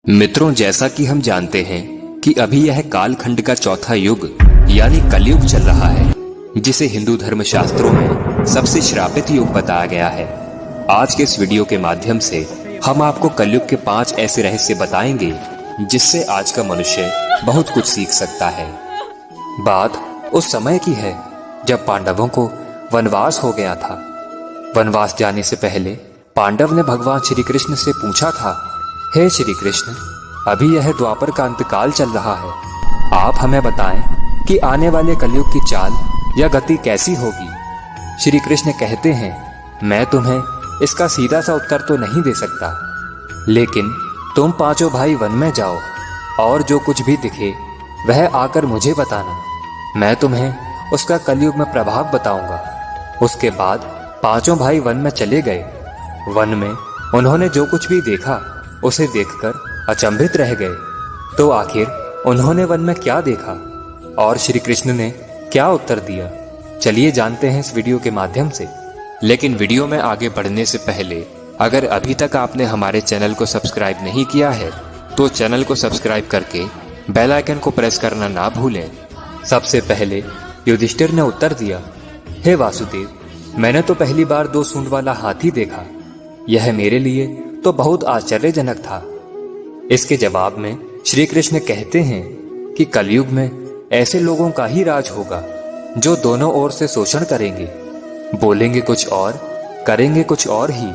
मित्रों, जैसा कि हम जानते हैं कि अभी यह कालखंड का चौथा युग यानी कलयुग चल रहा है, जिसे हिंदू धर्म शास्त्रों में सबसे श्रापित युग बताया गया है। आज के इस वीडियो के माध्यम से हम आपको कलयुग के 5 ऐसे रहस्य बताएंगे जिससे आज का मनुष्य बहुत कुछ सीख सकता है। बात उस समय की है जब पांडवों को वनवास हो गया था। वनवास जाने से पहले पांडव ने भगवान श्री कृष्ण से पूछा था, हे श्री कृष्ण, अभी यह द्वापर का अंतकाल चल रहा है, आप हमें बताएं कि आने वाले कलयुग की चाल या गति कैसी होगी। श्री कृष्ण कहते हैं, मैं तुम्हें इसका सीधा सा उत्तर तो नहीं दे सकता, लेकिन तुम पांचों भाई वन में जाओ और जो कुछ भी दिखे वह आकर मुझे बताना। मैं तुम्हें उसका कलयुग में प्रभाव बताऊंगा। उसके बाद पांचों भाई वन में चले गए। वन में उन्होंने जो कुछ भी देखा उसे देखकर अचंभित रह गए। तो आखिर उन्होंने वन में क्या देखा और श्री कृष्ण ने क्या उत्तर दिया, चलिए जानते हैं इस वीडियो के माध्यम से। लेकिन वीडियो में आगे बढ़ने से पहले अगर अभी तक आपने हमारे चैनल को सब्सक्राइब नहीं किया है तो चैनल को सब्सक्राइब करके बेल आइकन को प्रेस करना ना भूलें। सबसे पहले युधिष्ठिर ने उत्तर दिया, हे वासुदेव, मैंने तो पहली बार 2 सूंड वाला हाथी देखा। यह मेरे लिए तो बहुत आश्चर्यजनक था। इसके जवाब में श्री कृष्ण कहते हैं कि कलयुग में ऐसे लोगों का ही राज होगा जो दोनों ओर से शोषण करेंगे, बोलेंगे कुछ और, करेंगे कुछ और ही,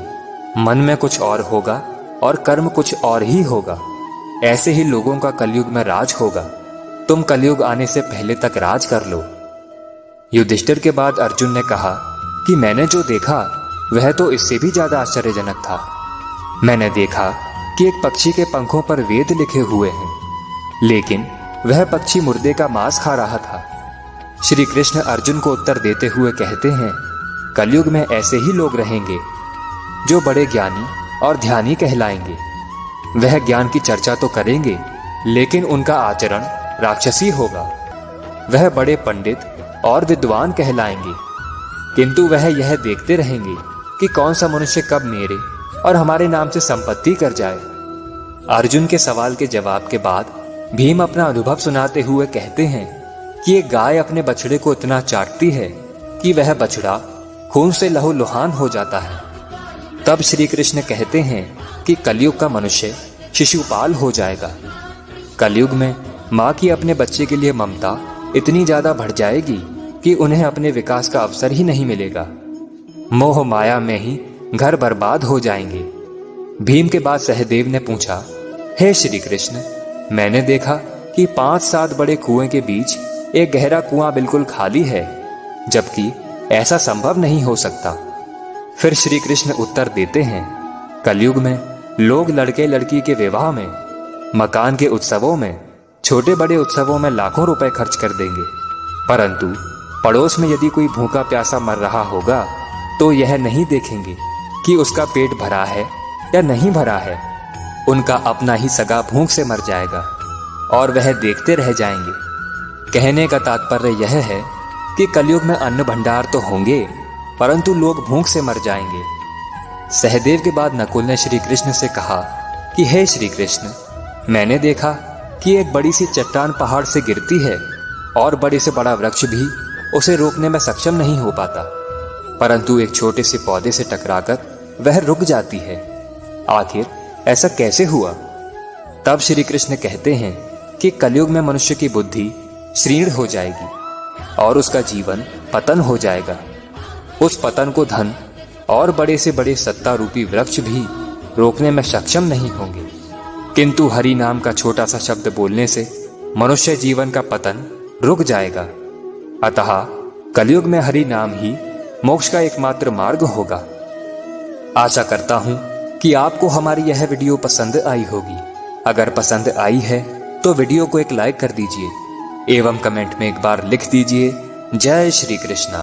मन में कुछ और होगा और कर्म कुछ और ही होगा। ऐसे ही लोगों का कलयुग में राज होगा। तुम कलयुग आने से पहले तक राज कर लो। युधिष्ठिर के बाद अर्जुन ने कहा कि मैंने जो देखा वह तो इससे भी ज्यादा आश्चर्यजनक था। मैंने देखा कि एक पक्षी के पंखों पर वेद लिखे हुए हैं, लेकिन वह पक्षी मुर्दे का मांस खा रहा था। श्री कृष्ण अर्जुन को उत्तर देते हुए कहते हैं, कलयुग में ऐसे ही लोग रहेंगे जो बड़े ज्ञानी और ध्यानी कहलाएंगे। वह ज्ञान की चर्चा तो करेंगे, लेकिन उनका आचरण राक्षसी होगा। वह बड़े पंडित और विद्वान कहलाएंगे, किंतु वह यह देखते रहेंगे कि कौन सा मनुष्य कब मेरे और हमारे नाम से संपत्ति कर जाए। अर्जुन के सवाल के जवाब के बाद भीम अपना अनुभव सुनाते हुए कहते हैं कि एक गाय अपने बछड़े को इतना चाटती है कि वह बछड़ा खून से लहूलुहान हो जाता है। तब श्री कृष्ण कहते हैं कि कलयुग का मनुष्य शिशुपाल हो जाएगा। कलयुग में माँ की अपने बच्चे के लिए ममता इतनी ज्यादा बढ़ जाएगी कि उन्हें अपने विकास का अवसर ही नहीं मिलेगा। मोह माया में ही घर बर्बाद हो जाएंगे। भीम के बाद सहदेव ने पूछा, हे श्री कृष्ण, मैंने देखा कि 5-7 बड़े कुएं के बीच एक गहरा कुआं बिल्कुल खाली है, जबकि ऐसा संभव नहीं हो सकता। फिर श्री कृष्ण उत्तर देते हैं, कलयुग में लोग लड़के लड़की के विवाह में, मकान के उत्सवों में, छोटे बड़े उत्सवों में लाखों रुपए खर्च कर देंगे, परंतु पड़ोस में यदि कोई भूखा प्यासा मर रहा होगा तो यह नहीं देखेंगे कि उसका पेट भरा है या नहीं भरा है। उनका अपना ही सगा भूख से मर जाएगा और वह देखते रह जाएंगे। कहने का तात्पर्य यह है कि कलयुग में अन्न भंडार तो होंगे, परंतु लोग भूख से मर जाएंगे। सहदेव के बाद नकुल ने श्री कृष्ण से कहा कि हे श्री कृष्ण, मैंने देखा कि एक बड़ी सी चट्टान पहाड़ से गिरती है और बड़े से बड़ा वृक्ष भी उसे रोकने में सक्षम नहीं हो पाता, परंतु एक छोटे से पौधे से टकराकर वह रुक जाती है। आखिर ऐसा कैसे हुआ? तब श्री कृष्ण कहते हैं कि कलयुग में मनुष्य की बुद्धि क्षीण हो जाएगी और उसका जीवन पतन हो जाएगा। उस पतन को धन और बड़े से बड़े सत्ता रूपी वृक्ष भी रोकने में सक्षम नहीं होंगे, किंतु हरि नाम का छोटा सा शब्द बोलने से मनुष्य जीवन का पतन रुक जाएगा। अतः कलयुग में हरि नाम ही मोक्ष का एकमात्र मार्ग होगा। आशा करता हूं कि आपको हमारी यह वीडियो पसंद आई होगी। अगर पसंद आई है तो वीडियो को एक लाइक कर दीजिए एवं कमेंट में एक बार लिख दीजिए, जय श्री कृष्ण।